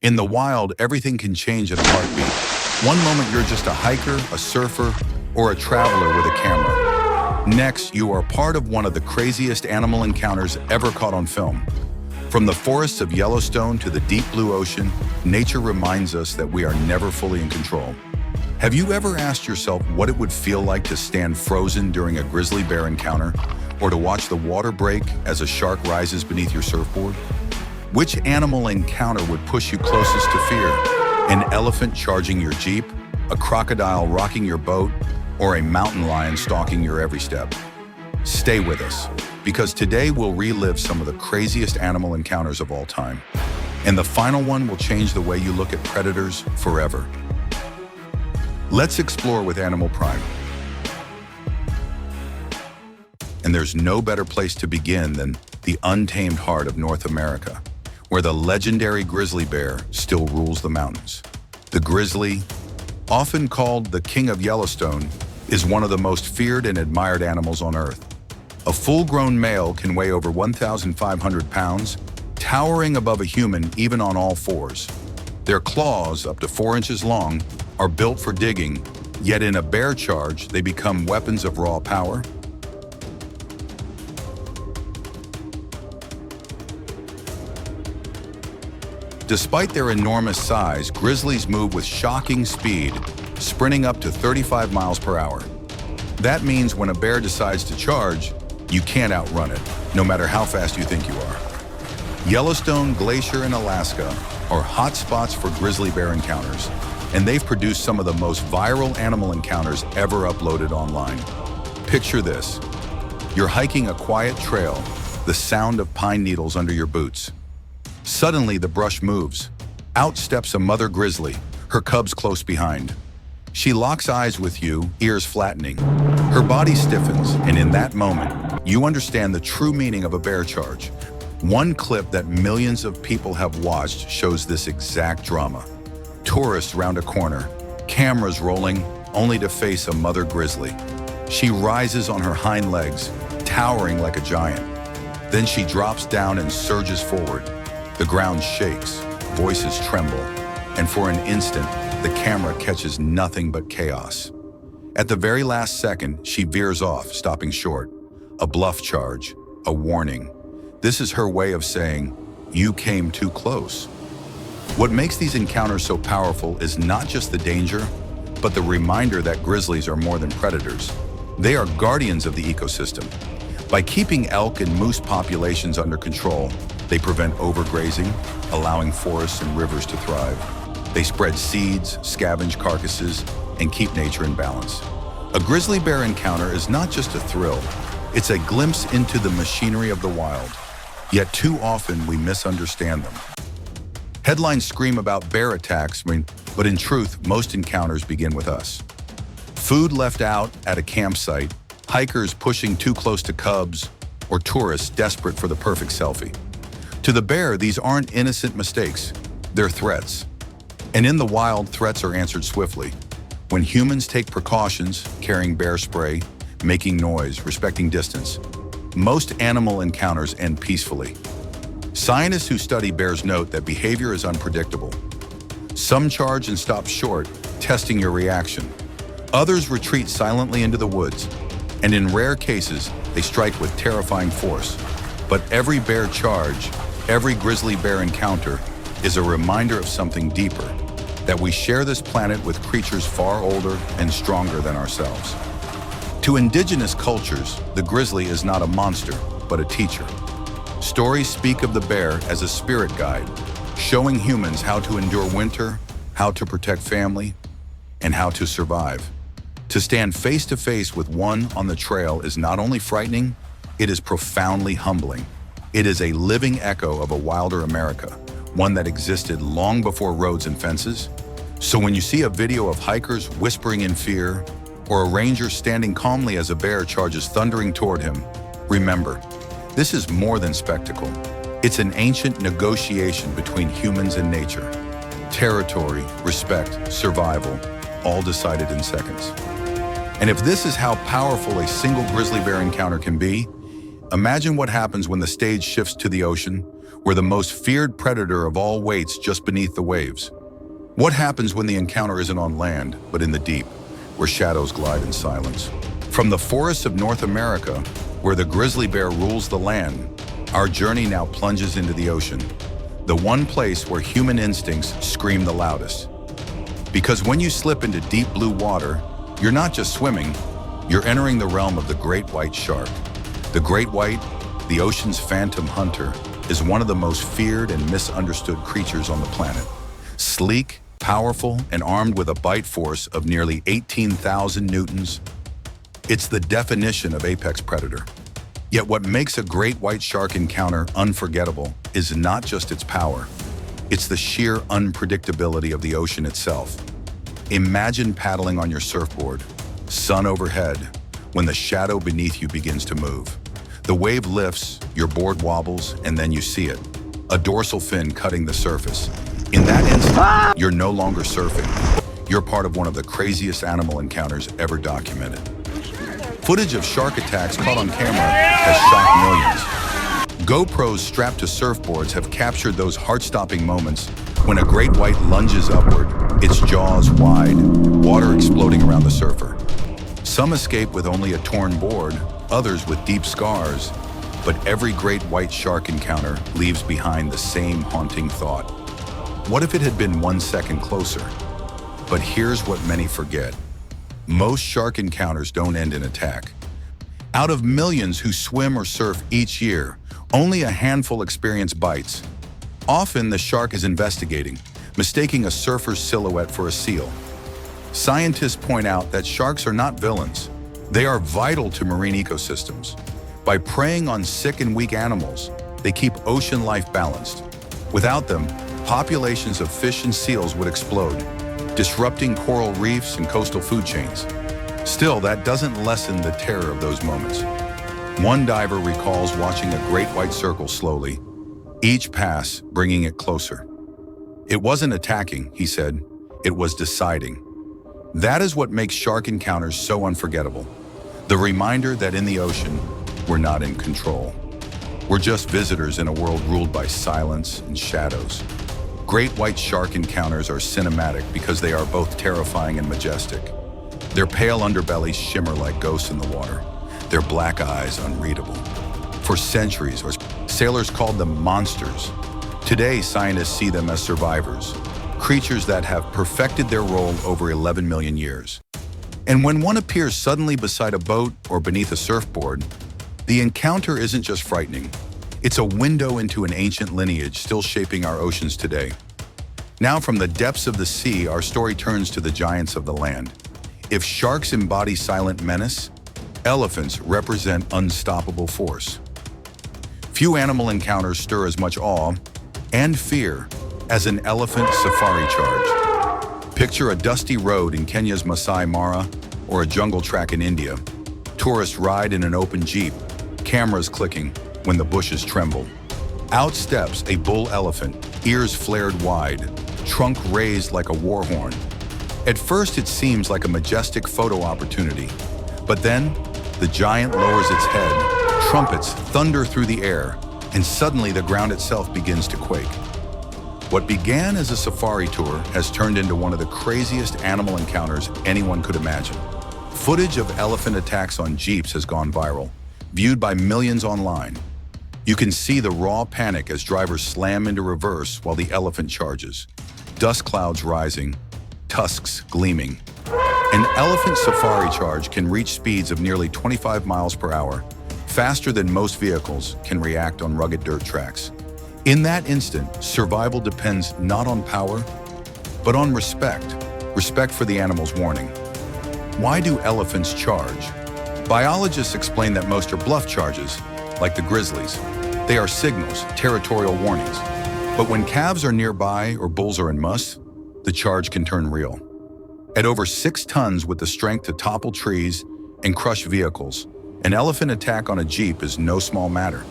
In the wild, everything can change in a heartbeat. One moment you're just a hiker, a surfer, or a traveler with a camera. Next, you are part of one of the craziest animal encounters ever caught on film. From the forests of Yellowstone to the deep blue ocean, nature reminds us that we are never fully in control. Have you ever asked yourself what it would feel like to stand frozen during a grizzly bear encounter, or to watch the water break as a shark rises beneath your surfboard? Which animal encounter would push you closest to fear? An elephant charging your Jeep, a crocodile rocking your boat, or a mountain lion stalking your every step? Stay with us, because today we'll relive some of the craziest animal encounters of all time. And the final one will change the way you look at predators forever. Let's explore with Animal Prime. And there's no better place to begin than the untamed heart of North America, where the legendary grizzly bear still rules the mountains. The grizzly, often called the king of Yellowstone, is one of the most feared and admired animals on Earth. A full-grown male can weigh over 1,500 pounds, towering above a human even on all fours. Their claws, up to 4 inches long, are built for digging, yet in a bear charge, they become weapons of raw power. Despite their enormous size, grizzlies move with shocking speed, sprinting up to 35 miles per hour. That means when a bear decides to charge, you can't outrun it, no matter how fast you think you are. Yellowstone, Glacier, and Alaska are hot spots for grizzly bear encounters, and they've produced some of the most viral animal encounters ever uploaded online. Picture this. You're hiking a quiet trail, the sound of pine needles under your boots. Suddenly, the brush moves. Out steps a mother grizzly, her cubs close behind. She locks eyes with you, ears flattening. Her body stiffens, and in that moment, you understand the true meaning of a bear charge. One clip that millions of people have watched shows this exact drama. Tourists round a corner, cameras rolling, only to face a mother grizzly. She rises on her hind legs, towering like a giant. Then she drops down and surges forward. The ground shakes, voices tremble, and for an instant, the camera catches nothing but chaos. At the very last second, she veers off, stopping short. A bluff charge, a warning. This is her way of saying, "You came too close." What makes these encounters so powerful is not just the danger, but the reminder that grizzlies are more than predators. They are guardians of the ecosystem. By keeping elk and moose populations under control, they prevent overgrazing, allowing forests and rivers to thrive. They spread seeds, scavenge carcasses, and keep nature in balance. A grizzly bear encounter is not just a thrill, it's a glimpse into the machinery of the wild. Yet too often we misunderstand them. Headlines scream about bear attacks, but in truth, most encounters begin with us. Food left out at a campsite, hikers pushing too close to cubs, or tourists desperate for the perfect selfie. To the bear, these aren't innocent mistakes, they're threats. And in the wild, threats are answered swiftly. When humans take precautions, carrying bear spray, making noise, respecting distance, most animal encounters end peacefully. Scientists who study bears note that behavior is unpredictable. Some charge and stop short, testing your reaction. Others retreat silently into the woods, and in rare cases, they strike with terrifying force. But every bear charge, every grizzly bear encounter is a reminder of something deeper, that we share this planet with creatures far older and stronger than ourselves. To indigenous cultures, the grizzly is not a monster, but a teacher. Stories speak of the bear as a spirit guide, showing humans how to endure winter, how to protect family, and how to survive. To stand face to face with one on the trail is not only frightening, it is profoundly humbling. It is a living echo of a wilder America, one that existed long before roads and fences. So when you see a video of hikers whispering in fear, or a ranger standing calmly as a bear charges thundering toward him, remember, this is more than spectacle. It's an ancient negotiation between humans and nature. Territory, respect, survival, all decided in seconds. And if this is how powerful a single grizzly bear encounter can be, imagine what happens when the stage shifts to the ocean, where the most feared predator of all waits just beneath the waves. What happens when the encounter isn't on land, but in the deep, where shadows glide in silence? From the forests of North America, where the grizzly bear rules the land, our journey now plunges into the ocean, the one place where human instincts scream the loudest. Because when you slip into deep blue water, you're not just swimming, you're entering the realm of the great white shark. The great white, the ocean's phantom hunter, is one of the most feared and misunderstood creatures on the planet. Sleek, powerful, and armed with a bite force of nearly 18,000 newtons, it's the definition of apex predator. Yet what makes a great white shark encounter unforgettable is not just its power, it's the sheer unpredictability of the ocean itself. Imagine paddling on your surfboard, sun overhead, when the shadow beneath you begins to move. The wave lifts, your board wobbles, and then you see it, a dorsal fin cutting the surface. In that instant, you're no longer surfing. You're part of one of the craziest animal encounters ever documented. Footage of shark attacks caught on camera has shocked millions. GoPros strapped to surfboards have captured those heart-stopping moments when a great white lunges upward, its jaws wide, water exploding around the surfer. Some escape with only a torn board, others with deep scars, but every great white shark encounter leaves behind the same haunting thought. What if it had been 1 second closer? But here's what many forget. Most shark encounters don't end in attack. Out of millions who swim or surf each year, only a handful experience bites. Often the shark is investigating, mistaking a surfer's silhouette for a seal. Scientists point out that sharks are not villains. They are vital to marine ecosystems. By preying on sick and weak animals, they keep ocean life balanced. Without them, populations of fish and seals would explode, disrupting coral reefs and coastal food chains. Still, that doesn't lessen the terror of those moments. One diver recalls watching a great white circle slowly, each pass bringing it closer. It wasn't attacking, he said, it was deciding. That is what makes shark encounters so unforgettable. The reminder that in the ocean, we're not in control. We're just visitors in a world ruled by silence and shadows. Great white shark encounters are cinematic because they are both terrifying and majestic. Their pale underbellies shimmer like ghosts in the water, their black eyes unreadable. For centuries, sailors called them monsters. Today, scientists see them as survivors, creatures that have perfected their role over 11 million years. And when one appears suddenly beside a boat or beneath a surfboard, the encounter isn't just frightening. It's a window into an ancient lineage still shaping our oceans today. Now, from the depths of the sea, our story turns to the giants of the land. If sharks embody silent menace, elephants represent unstoppable force. Few animal encounters stir as much awe and fear as an elephant safari charge. Picture a dusty road in Kenya's Masai Mara or a jungle track in India. Tourists ride in an open jeep, cameras clicking when the bushes tremble. Out steps a bull elephant, ears flared wide, trunk raised like a war horn. At first it seems like a majestic photo opportunity, but then the giant lowers its head, trumpets thunder through the air, and suddenly the ground itself begins to quake. What began as a safari tour has turned into one of the craziest animal encounters anyone could imagine. Footage of elephant attacks on jeeps has gone viral, viewed by millions online. You can see the raw panic as drivers slam into reverse while the elephant charges. Dust clouds rising, tusks gleaming. An elephant safari charge can reach speeds of nearly 25 miles per hour, faster than most vehicles can react on rugged dirt tracks. In that instant, survival depends not on power, but on respect for the animal's warning. Why do elephants charge? Biologists explain that most are bluff charges, like the grizzlies. They are signals, territorial warnings. But when calves are nearby or bulls are in muss, the charge can turn real. At over 6 tons with the strength to topple trees and crush vehicles, an elephant attack on a jeep is no small matter.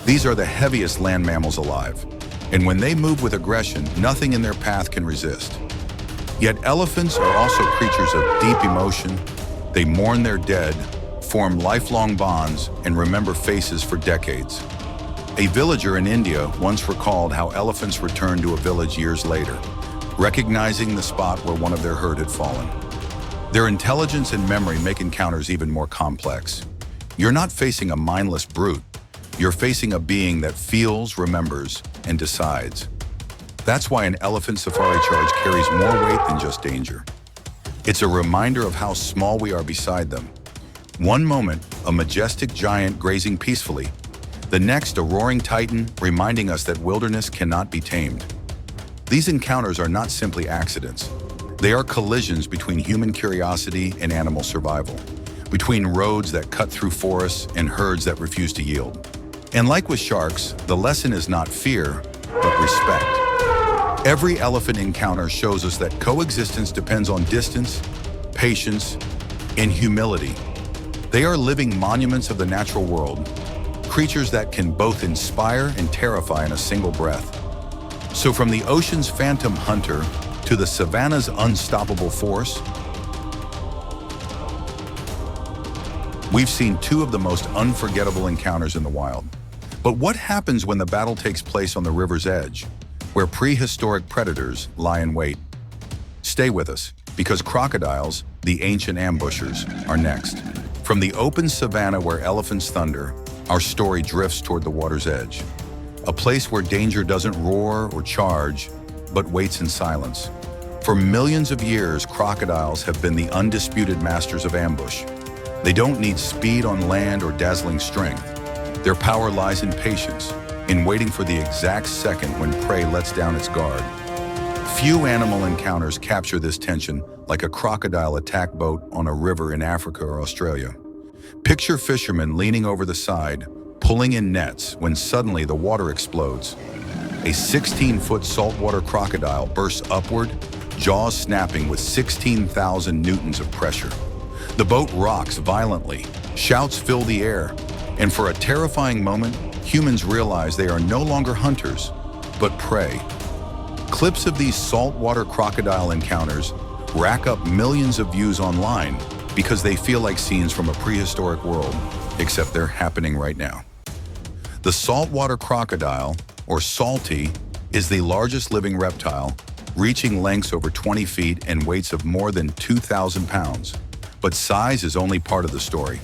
These are the heaviest land mammals alive, and when they move with aggression, nothing in their path can resist. Yet elephants are also creatures of deep emotion. They mourn their dead, form lifelong bonds, and remember faces for decades. A villager in India once recalled how elephants returned to a village years later, recognizing the spot where one of their herd had fallen. Their intelligence and memory make encounters even more complex. You're not facing a mindless brute. You're facing a being that feels, remembers, and decides. That's why an elephant safari charge carries more weight than just danger. It's a reminder of how small we are beside them. One moment, a majestic giant grazing peacefully. The next, a roaring titan reminding us that wilderness cannot be tamed. These encounters are not simply accidents. They are collisions between human curiosity and animal survival, between roads that cut through forests and herds that refuse to yield. And like with sharks, the lesson is not fear, but respect. Every elephant encounter shows us that coexistence depends on distance, patience, and humility. They are living monuments of the natural world, creatures that can both inspire and terrify in a single breath. So from the ocean's phantom hunter to the savannah's unstoppable force, we've seen two of the most unforgettable encounters in the wild. But what happens when the battle takes place on the river's edge, where prehistoric predators lie in wait? Stay with us, because crocodiles, the ancient ambushers, are next. From the open savanna where elephants thunder, our story drifts toward the water's edge. A place where danger doesn't roar or charge, but waits in silence. For millions of years, crocodiles have been the undisputed masters of ambush. They don't need speed on land or dazzling strength. Their power lies in patience, in waiting for the exact second when prey lets down its guard. Few animal encounters capture this tension like a crocodile attack boat on a river in Africa or Australia. Picture fishermen leaning over the side, pulling in nets when suddenly the water explodes. A 16-foot saltwater crocodile bursts upward, jaws snapping with 16,000 newtons of pressure. The boat rocks violently, shouts fill the air, and for a terrifying moment, humans realize they are no longer hunters, but prey. Clips of these saltwater crocodile encounters rack up millions of views online because they feel like scenes from a prehistoric world, except they're happening right now. The saltwater crocodile, or salty, is the largest living reptile, reaching lengths over 20 feet and weights of more than 2,000 pounds. But size is only part of the story.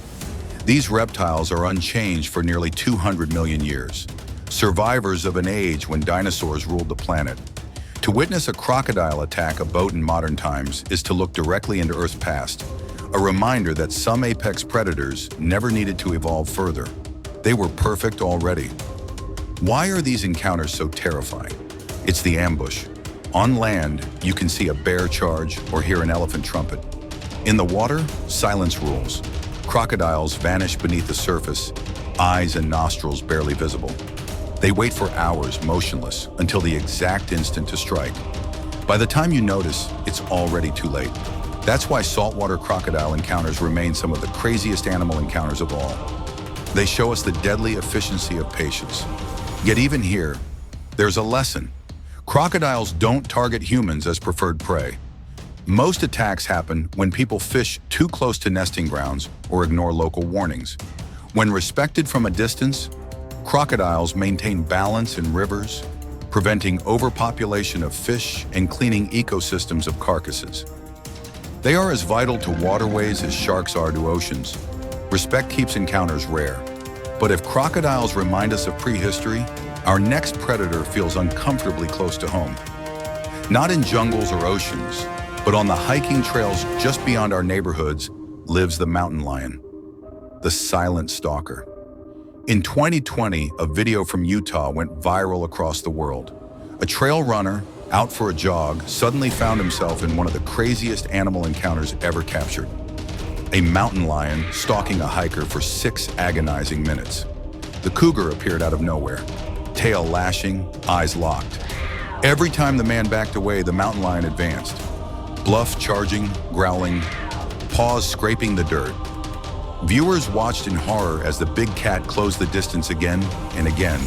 These reptiles are unchanged for nearly 200 million years, survivors of an age when dinosaurs ruled the planet. To witness a crocodile attack a boat in modern times is to look directly into Earth's past, a reminder that some apex predators never needed to evolve further. They were perfect already. Why are these encounters so terrifying? It's the ambush. On land, you can see a bear charge or hear an elephant trumpet. In the water, silence rules. Crocodiles vanish beneath the surface, eyes and nostrils barely visible. They wait for hours, motionless, until the exact instant to strike. By the time you notice, it's already too late. That's why saltwater crocodile encounters remain some of the craziest animal encounters of all. They show us the deadly efficiency of patience. Yet even here, there's a lesson. Crocodiles don't target humans as preferred prey. Most attacks happen when people fish too close to nesting grounds or ignore local warnings. When respected from a distance, crocodiles maintain balance in rivers, preventing overpopulation of fish and cleaning ecosystems of carcasses. They are as vital to waterways as sharks are to oceans. Respect keeps encounters rare. But if crocodiles remind us of prehistory, our next predator feels uncomfortably close to home. Not in jungles or oceans, but on the hiking trails just beyond our neighborhoods lives the mountain lion, the silent stalker. In 2020, a video from Utah went viral across the world. A trail runner, out for a jog, suddenly found himself in one of the craziest animal encounters ever captured. A mountain lion stalking a hiker for 6 agonizing minutes. The cougar appeared out of nowhere, tail lashing, eyes locked. Every time the man backed away, the mountain lion advanced. Bluff charging, growling, paws scraping the dirt. Viewers watched in horror as the big cat closed the distance again and again,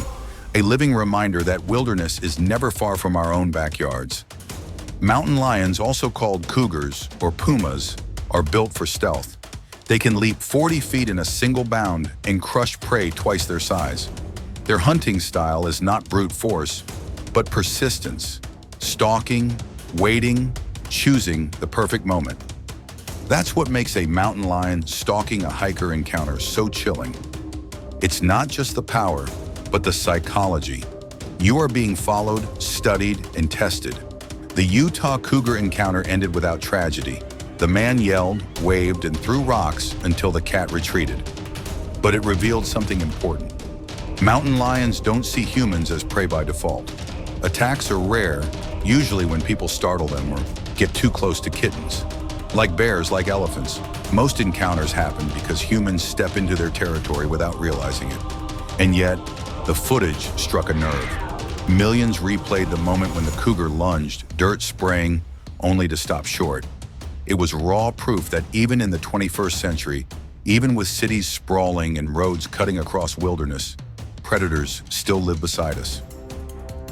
a living reminder that wilderness is never far from our own backyards. Mountain lions, also called cougars or pumas, are built for stealth. They can leap 40 feet in a single bound and crush prey twice their size. Their hunting style is not brute force, but persistence, stalking, waiting, choosing the perfect moment. That's what makes a mountain lion stalking a hiker encounter so chilling. It's not just the power, but the psychology. You are being followed, studied, and tested. The Utah cougar encounter ended without tragedy. The man yelled, waved, and threw rocks until the cat retreated. But it revealed something important. Mountain lions don't see humans as prey by default. Attacks are rare, usually when people startle them or get too close to kittens. Like bears, like elephants, most encounters happen because humans step into their territory without realizing it. And yet, the footage struck a nerve. Millions replayed the moment when the cougar lunged, dirt spraying, only to stop short. It was raw proof that even in the 21st century, even with cities sprawling and roads cutting across wilderness, predators still live beside us.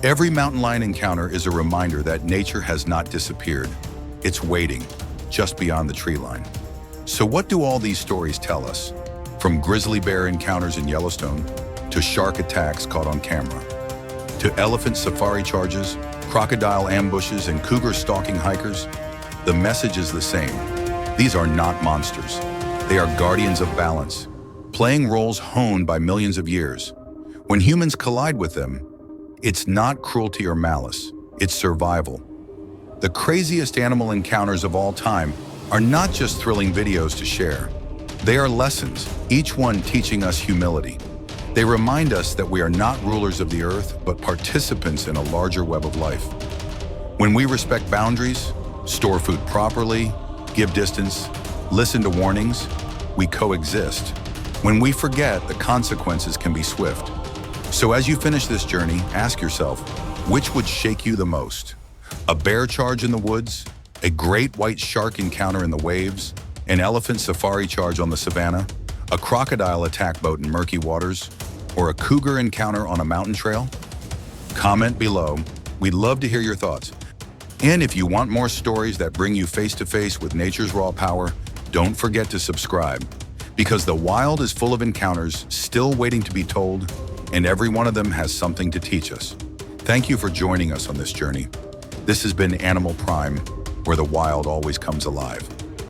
Every mountain lion encounter is a reminder that nature has not disappeared. It's waiting, just beyond the tree line. So what do all these stories tell us? From grizzly bear encounters in Yellowstone, to shark attacks caught on camera, to elephant safari charges, crocodile ambushes, and cougar stalking hikers, the message is the same. These are not monsters. They are guardians of balance, playing roles honed by millions of years. When humans collide with them, it's not cruelty or malice, it's survival. The craziest animal encounters of all time are not just thrilling videos to share. They are lessons, each one teaching us humility. They remind us that we are not rulers of the earth, but participants in a larger web of life. When we respect boundaries, store food properly, give distance, listen to warnings, we coexist. When we forget, the consequences can be swift. So as you finish this journey, ask yourself, which would shake you the most? A bear charge in the woods, a great white shark encounter in the waves, an elephant safari charge on the savannah, a crocodile attack boat in murky waters, or a cougar encounter on a mountain trail? Comment below. We'd love to hear your thoughts. And if you want more stories that bring you face to face with nature's raw power, don't forget to subscribe, because the wild is full of encounters still waiting to be told, and every one of them has something to teach us. Thank you for joining us on this journey. This has been Animal Prime, where the wild always comes alive.